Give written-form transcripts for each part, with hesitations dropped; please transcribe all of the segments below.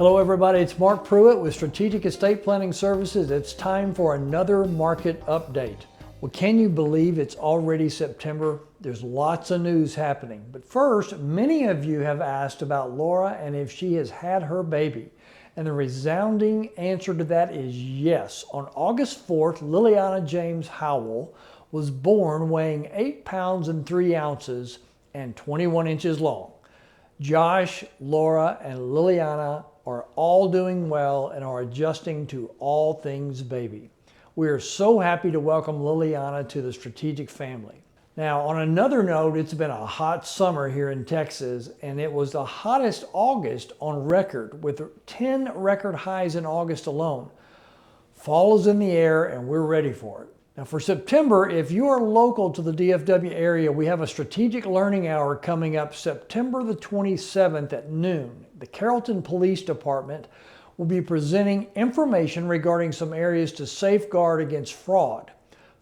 Hello everybody, it's Mark Pruitt with Strategic Estate Planning Services. It's time for another market update. Well, can you believe it's already September? There's lots of news happening. But first, many of you have asked about Laura and if she has had her baby. And the resounding answer to that is yes. On August 4th, Liliana James Howell was born weighing 8 pounds and 3 ounces and 21 inches long. Josh, Laura, and Liliana are all doing well and are adjusting to all things baby. We are so happy to welcome Liliana to the Strategic family. Now, on another note, it's been a hot summer here in Texas, and it was the hottest August on record, with 10 record highs in August alone. Fall is in the air, and we're ready for it. Now, for September, if you are local to the DFW area, we have a Strategic Learning Hour coming up September the 27th at noon. The Carrollton Police Department will be presenting information regarding some areas to safeguard against fraud.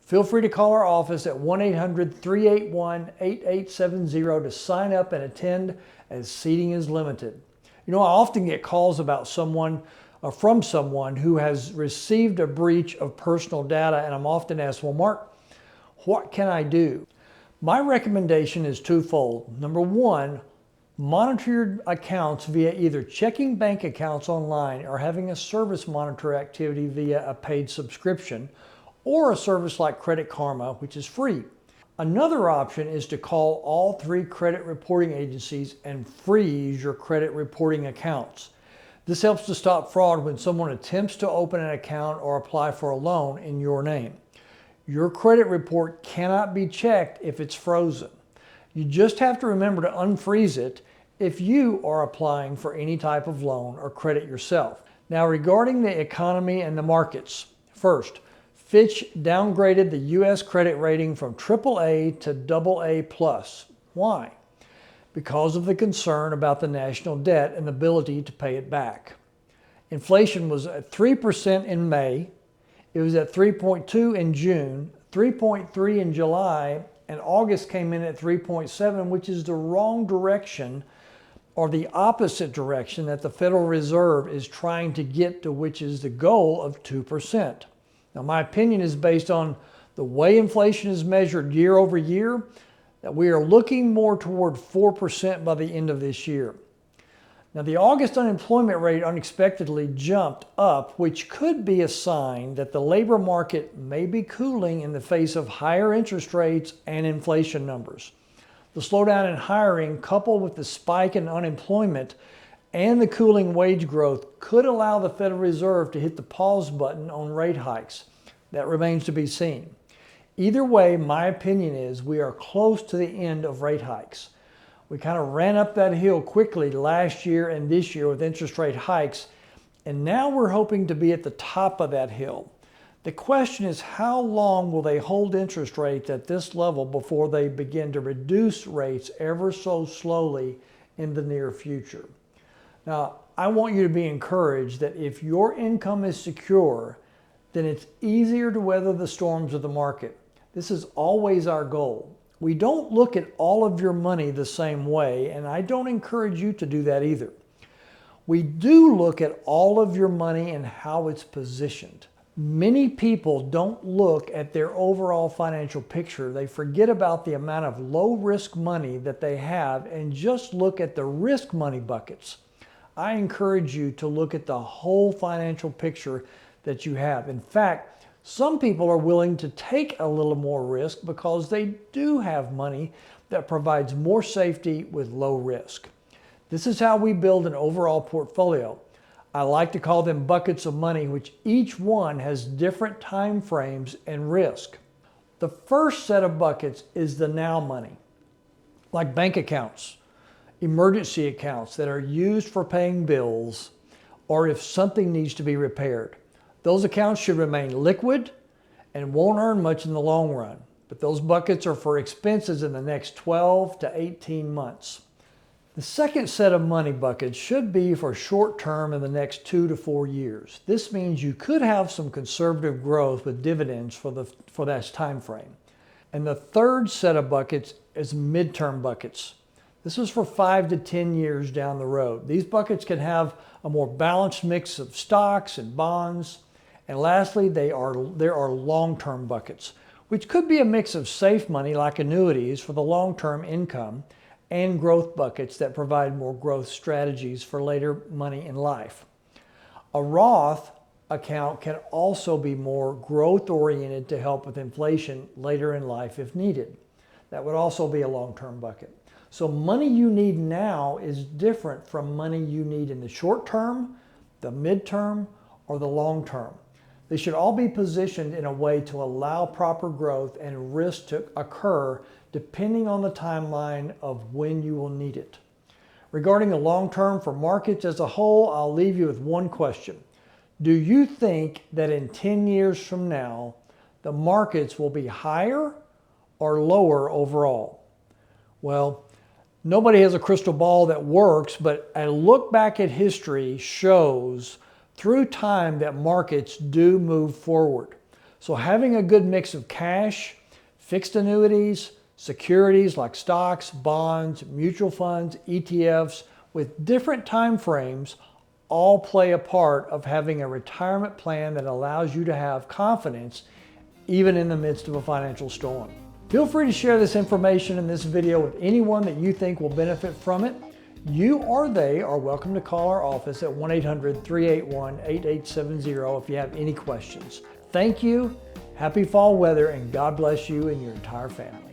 Feel free to call our office at 1-800-381-8870 to sign up and attend, as seating is limited. You know, I often get calls about from someone who has received a breach of personal data, and I'm often asked, well, Mark, what can I do? My recommendation is twofold. Number one, monitor your accounts via either checking bank accounts online or having a service monitor activity via a paid subscription, or a service like Credit Karma, which is free. Another option is to call all 3 credit reporting agencies and freeze your credit reporting accounts. This helps to stop fraud when someone attempts to open an account or apply for a loan in your name. Your credit report cannot be checked if it's frozen. You just have to remember to unfreeze it if you are applying for any type of loan or credit yourself. Now, regarding the economy and the markets, first, Fitch downgraded the U.S. credit rating from AAA to AA+. Why? Because of the concern about the national debt and the ability to pay it back. Inflation was at 3% in May, it was at 3.2 in June, 3.3 in July, and August came in at 3.7, which is the wrong direction, or the opposite direction that the Federal Reserve is trying to get to, which is the goal of 2%. Now, my opinion is based on the way inflation is measured year over year, that we are looking more toward 4% by the end of this year. Now, the August unemployment rate unexpectedly jumped up, which could be a sign that the labor market may be cooling in the face of higher interest rates and inflation numbers. The slowdown in hiring, coupled with the spike in unemployment and the cooling wage growth, could allow the Federal Reserve to hit the pause button on rate hikes. That remains to be seen. Either way, my opinion is we are close to the end of rate hikes. We kind of ran up that hill quickly last year and this year with interest rate hikes, and now we're hoping to be at the top of that hill. The question is, how long will they hold interest rates at this level before they begin to reduce rates ever so slowly in the near future? Now, I want you to be encouraged that if your income is secure, then it's easier to weather the storms of the market. This is always our goal. We don't look at all of your money the same way, and I don't encourage you to do that either. We do look at all of your money and how it's positioned. Many people don't look at their overall financial picture. They forget about the amount of low-risk money that they have and just look at the risk money buckets. I encourage you to look at the whole financial picture that you have. In fact, some people are willing to take a little more risk because they do have money that provides more safety with low risk. This is how we build an overall portfolio. I like to call them buckets of money, which each one has different time frames and risk. The first set of buckets is the now money, like bank accounts, emergency accounts that are used for paying bills or if something needs to be repaired. Those accounts should remain liquid and won't earn much in the long run, but those buckets are for expenses in the next 12 to 18 months. The second set of money buckets should be for short term in the next 2 to 4 years. This means you could have some conservative growth with dividends for that time frame. And the third set of buckets is midterm buckets. This is for 5 to 10 years down the road. These buckets can have a more balanced mix of stocks and bonds. And lastly, there are long-term buckets, which could be a mix of safe money like annuities for the long-term income and growth buckets that provide more growth strategies for later money in life. A Roth account can also be more growth-oriented to help with inflation later in life if needed. That would also be a long-term bucket. So money you need now is different from money you need in the short term, the midterm, or the long term. They should all be positioned in a way to allow proper growth and risk to occur depending on the timeline of when you will need it. Regarding the long term for markets as a whole, I'll leave you with one question. Do you think that in 10 years from now, the markets will be higher or lower overall? Well, nobody has a crystal ball that works, but a look back at history shows through time that markets do move forward. So having a good mix of cash, fixed annuities, securities like stocks, bonds, mutual funds, ETFs with different time frames all play a part of having a retirement plan that allows you to have confidence even in the midst of a financial storm. Feel free to share this information in this video with anyone that you think will benefit from it. You or they are welcome to call our office at 1-800-381-8870 if you have any questions. Thank you, happy fall weather, and God bless you and your entire family.